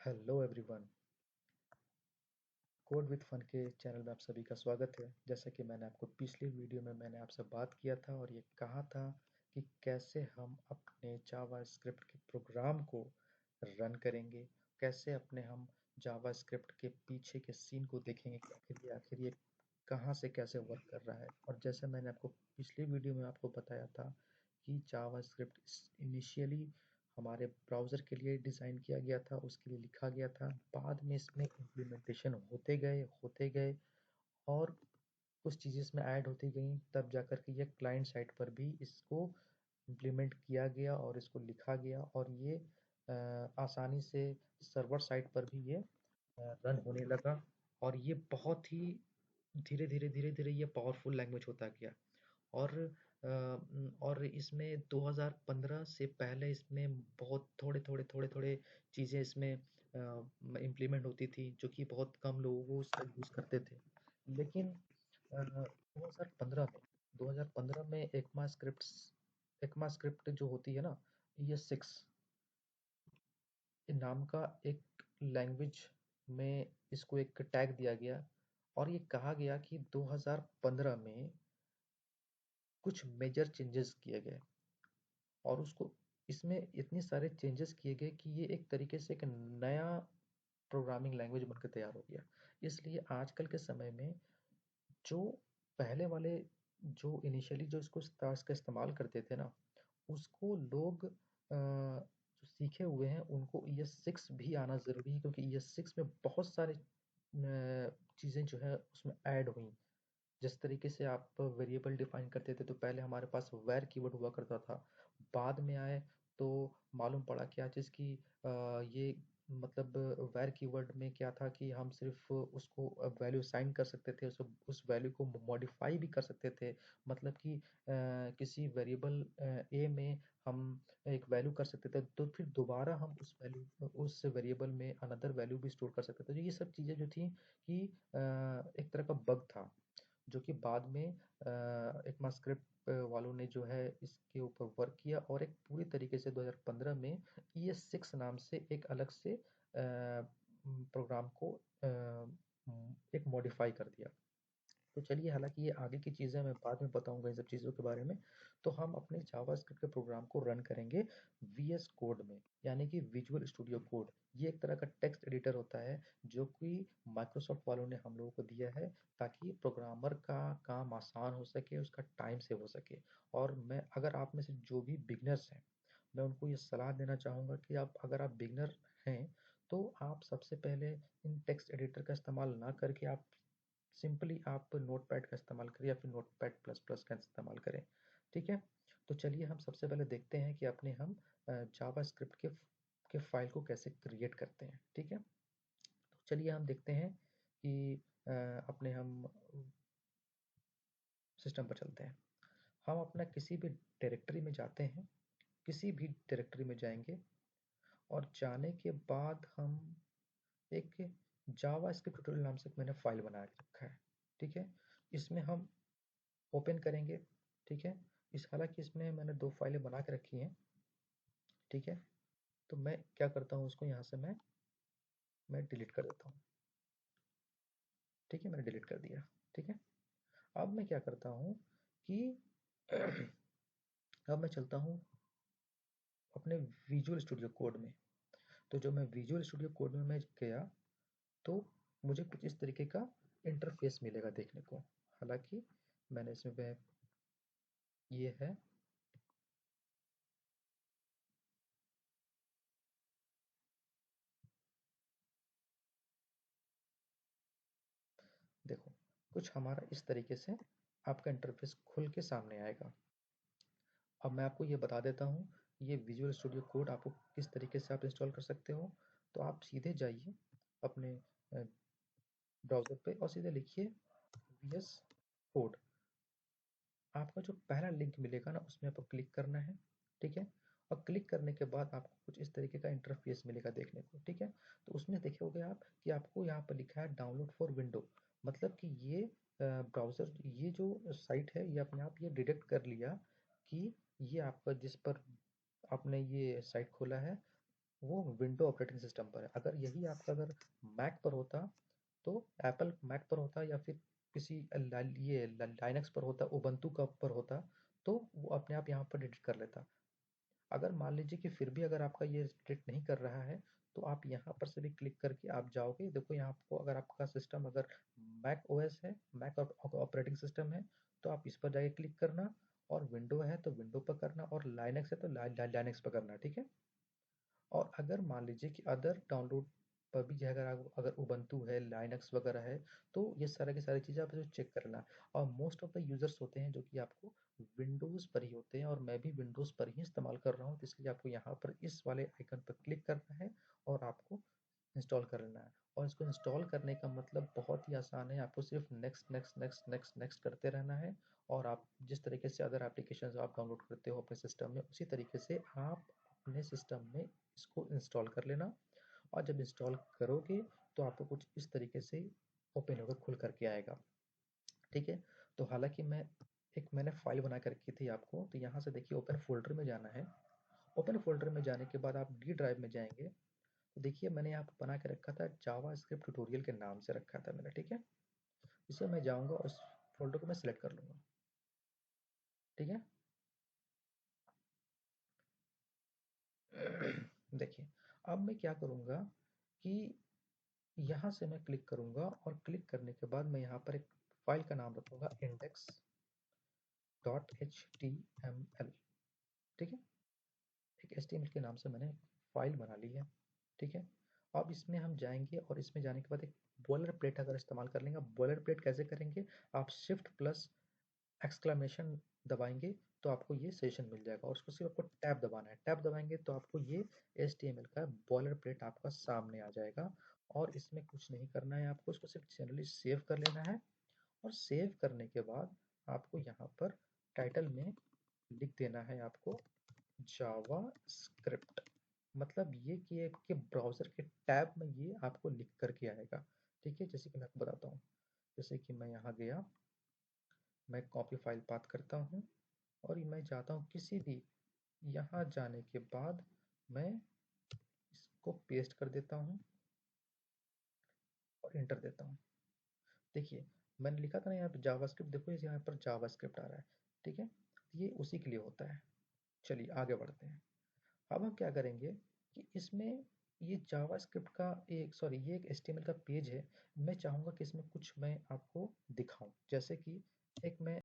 Hello everyone. Code With Fun के channel में आप सभी का स्वागत है। जैसा कि मैंने आपको पिछली वीडियो में मैंने आपसे बात किया था और ये कहा था कि कैसे हम अपने जावा स्क्रिप्ट के प्रोग्राम को रन करेंगे, कैसे अपने हम जावा स्क्रिप्ट के पीछे के सीन को देखेंगे कि आखिर ये कहाँ से कैसे वर्क कर रहा है। और जैसे मैंने आपको पिछली वीडियो में आपको बताया था कि जावा स्क्रिप्ट इनिशियली हमारे ब्राउज़र के लिए डिज़ाइन किया गया था, उसके लिए लिखा गया था। बाद में इसमें इम्प्लीमेंटेशन होते गए और कुछ चीज़ें इसमें ऐड होती गईं, तब जाकर के ये क्लाइंट साइड पर भी इसको इम्प्लीमेंट किया गया और इसको लिखा गया और ये आसानी से सर्वर साइड पर भी ये रन होने लगा। और ये बहुत ही धीरे-धीरे ये पावरफुल लैंग्वेज होता गया। और और इसमें 2015 से पहले इसमें बहुत थोड़े-थोड़े चीज़ें इसमें इम्प्लीमेंट होती थी, जो कि बहुत कम लोग वो उसका यूज़ करते थे। लेकिन 2015 में एक्मा स्क्रिप्ट जो होती है ना, ये 6 नाम का एक लैंग्वेज में इसको एक टैग दिया गया और ये कहा गया कि 2015 में कुछ मेजर चेंजेस किए गए और उसको इसमें इतने सारे चेंजेस किए गए कि ये एक तरीके से एक नया प्रोग्रामिंग लैंग्वेज बनकर तैयार हो गया। इसलिए आजकल के समय में जो पहले वाले जो इनिशियली जो इसको स्टार्स का इस्तेमाल करते थे ना, उसको लोग जो सीखे हुए हैं उनको ES6 भी आना ज़रूरी है, क्योंकि ES6 में बहुत सारे चीज़ें जो है उसमें ऐड हुई। जिस तरीके से आप वेरिएबल डिफाइन करते थे तो पहले हमारे पास वर कीवर्ड हुआ करता था। बाद में आए तो मालूम पड़ा क्या चीज़ कि ये मतलब वर कीवर्ड में क्या था कि हम सिर्फ उसको वैल्यू असाइन कर सकते थे, उस वैल्यू को मॉडिफाई भी कर सकते थे। मतलब कि किसी वेरिएबल ए में हम एक वैल्यू कर सकते थे तो फिर दोबारा हम उस वेरिएबल में अनदर वैल्यू भी स्टोर कर सकते थे। तो ये सब चीज़ें जो थी कि एक तरह का बग था, जो कि बाद में ECMAScript वालों ने जो है इसके ऊपर वर्क किया और एक पूरी तरीके से 2015 में ES6 नाम से एक अलग से प्रोग्राम को एक मॉडिफाई कर दिया। तो चलिए, हालांकि ये आगे की चीज़ें मैं बाद में बताऊंगा इन सब चीज़ों के बारे में। तो हम अपने जावास्क्रिप्ट के प्रोग्राम को रन करेंगे VS कोड में, यानी कि विजुअल स्टूडियो कोड। ये एक तरह का टेक्स्ट एडिटर होता है जो कि माइक्रोसॉफ्ट वालों ने हम लोगों को दिया है, ताकि प्रोग्रामर का काम आसान हो सके, उसका टाइम सेव हो सके। और मैं अगर आप में से जो भी बिगनर्स हैं, मैं उनको ये सलाह देना चाहूँगा कि अगर आप बिगनर हैं तो आप सबसे पहले इन टेक्स्ट एडिटर का इस्तेमाल ना करके आप सिंपली आप नोटपैड का इस्तेमाल करें या फिर नोटपैड प्लस प्लस का इस्तेमाल करें। ठीक है? तो चलिए हम सबसे पहले देखते हैं कि अपने हम जावास्क्रिप्ट के फाइल को कैसे क्रिएट करते हैं। ठीक है? तो चलिए हम देखते हैं कि अपने हम सिस्टम पर चलते हैं। हम अपना किसी भी डायरेक्टरी में जाते हैं, किसी भी डायरेक्टरी में जाएंगे और जाने के बाद हम एक जावास्क्रिप्ट ट्यूटोरियल नाम से एक मैंने फाइल बना के रखा है। ठीक है? इसमें हम ओपन करेंगे। ठीक है? हालांकि इसमें मैंने 2 फाइलें बना के रखी हैं। ठीक है? तो मैं क्या करता हूँ, उसको यहाँ से मैं डिलीट कर देता हूँ। ठीक है? मैंने डिलीट कर दिया। ठीक है? अब मैं क्या करता हूँ कि अब मैं चलता हूँ अपने विजुअल स्टूडियो कोड में। तो जब मैं विजुअल स्टूडियो कोड में मैं गया तो मुझे कुछ इस तरीके का इंटरफेस मिलेगा देखने को। हालांकि मैंने इसमें ये है, देखो, कुछ हमारा इस तरीके से आपका इंटरफेस खुल के सामने आएगा। अब मैं आपको ये बता देता हूँ, ये विजुअल स्टूडियो कोड आपको किस तरीके से आप इंस्टॉल कर सकते हो। तो आप सीधे जाइए अपने ब्राउज़र पे और सीधे लिखिए VS कोड। आपका जो पहला लिंक मिलेगा ना, उसमें आपको क्लिक करना है। ठीक है? और क्लिक करने के बाद आपको कुछ इस तरीके का इंटरफेस मिलेगा देखने को। ठीक है? तो उसमें देखोगे आप कि आपको यहाँ पर लिखा है डाउनलोड फॉर विंडो। मतलब कि ये ब्राउज़र, ये जो साइट है, ये अपने आप ये डिटेक्ट कर लिया कि ये आपका जिस पर आपने ये साइट खोला है, वो विंडो ऑपरेटिंग सिस्टम पर है। अगर यही आपका अगर मैक पर होता, तो एप्पल मैक पर होता या फिर किसी ये लाइनक्स पर होता, उबंटू का पर होता, तो वो अपने आप यहाँ पर डिटेक्ट कर लेता। अगर मान लीजिए कि फिर भी अगर आपका ये डिटेक्ट नहीं कर रहा है, तो आप यहाँ पर से भी क्लिक करके आप जाओगे, देखो यहाँ आपको अगर आपका सिस्टम अगर मैक ओएस है, मैक ऑपरेटिंग सिस्टम है, तो आप इस पर जाके क्लिक करना, और विंडो है तो विंडो पर करना, और लाइनक्स है तो लाइनक्स पर करना, ठीक है। और अगर मान लीजिए कि अदर डाउनलोड पर भी जो है, अगर उबंटू है, लाइनक्स वगैरह है, तो ये सारा की सारी चीज़ें आप चेक कर लेना। और मोस्ट ऑफ द यूज़र्स होते हैं जो कि आपको विंडोज़ पर ही होते हैं, और मैं भी विंडोज़ पर ही इस्तेमाल कर रहा हूँ, तो इसलिए आपको यहाँ पर इस वाले आइकन पर क्लिक करना है और आपको इंस्टॉल कर लेना है। और इसको इंस्टॉल करने का मतलब बहुत ही आसान है, आपको सिर्फ next next next next next करते रहना है। और आप जिस तरीके से अदर एप्लीकेशंस आप डाउनलोड करते हो अपने सिस्टम में, उसी तरीके से आप अपने सिस्टम में इसको इंस्टॉल कर लेना। और जब इंस्टॉल करोगे तो आपको कुछ इस तरीके से ओपन होकर खुल करके आएगा, ठीक है। तो हालांकि मैंने फाइल बना कर रखी थी आपको, तो यहाँ से देखिए ओपन फोल्डर में जाना है। ओपन फोल्डर में जाने के बाद आप डी ड्राइव में जाएंगे, तो देखिए मैंने यहाँ पर बना के रखा था जावा स्क्रिप्ट ट्यूटोरियल के नाम से रखा था मैंने, ठीक है। इसे मैं जाऊँगा और उस फोल्डर को मैं सिलेक्ट कर लूँगा, ठीक है। देखिए अब मैं क्या करूँगा कि यहाँ से मैं क्लिक करूँगा, और क्लिक करने के बाद मैं यहाँ पर एक फाइल का नाम रखूँगा index.html, ठीक है। एक HTML के नाम से मैंने फाइल बना ली है, ठीक है। अब इसमें हम जाएंगे, और इसमें जाने के बाद एक बॉयलर प्लेट अगर इस्तेमाल कर लेंगे। बॉयलर प्लेट कैसे करेंगे, आप शिफ्ट प्लस एक्सक्लेमेशन दबाएंगे तो आपको ये सेशन मिल जाएगा, और उसको सिर्फ आपको टैब दबाना है। टैब दबाएंगे तो आपको ये HTML का बॉयलर प्लेट आपका सामने आ जाएगा। और इसमें कुछ नहीं करना है, आपको इसको सिर्फ जनरली सेव कर लेना है। और सेव करने के बाद आपको यहाँ पर टाइटल में लिख देना है आपको जावा स्क्रिप्ट, मतलब ये कि आपके ब्राउज़र के टैब में ये आपको लिख करके आएगा, ठीक है। जैसे कि मैं आपको बताता हूँ, जैसे कि मैं यहाँ गया, मैं कॉपी फाइल पाथ करता हूँ, और मैं चाहता हूँ किसी भी, यहाँ जाने के बाद मैं इसको पेस्ट कर देता हूँ और इंटर देता हूँ। देखिए मैंने लिखा था ना यहाँ पे जावास्क्रिप्ट, देखो इस यहाँ पर जावास्क्रिप्ट आ रहा है, ठीक है। ये उसी के लिए होता है। चलिए आगे बढ़ते हैं। अब हम क्या करेंगे कि इसमें ये जावास्क्रिप्ट का एक सॉरी ये एक HTML का पेज है। मैं चाहूँगा कि इसमें कुछ मैं आपको दिखाऊं, जैसे कि एक मैं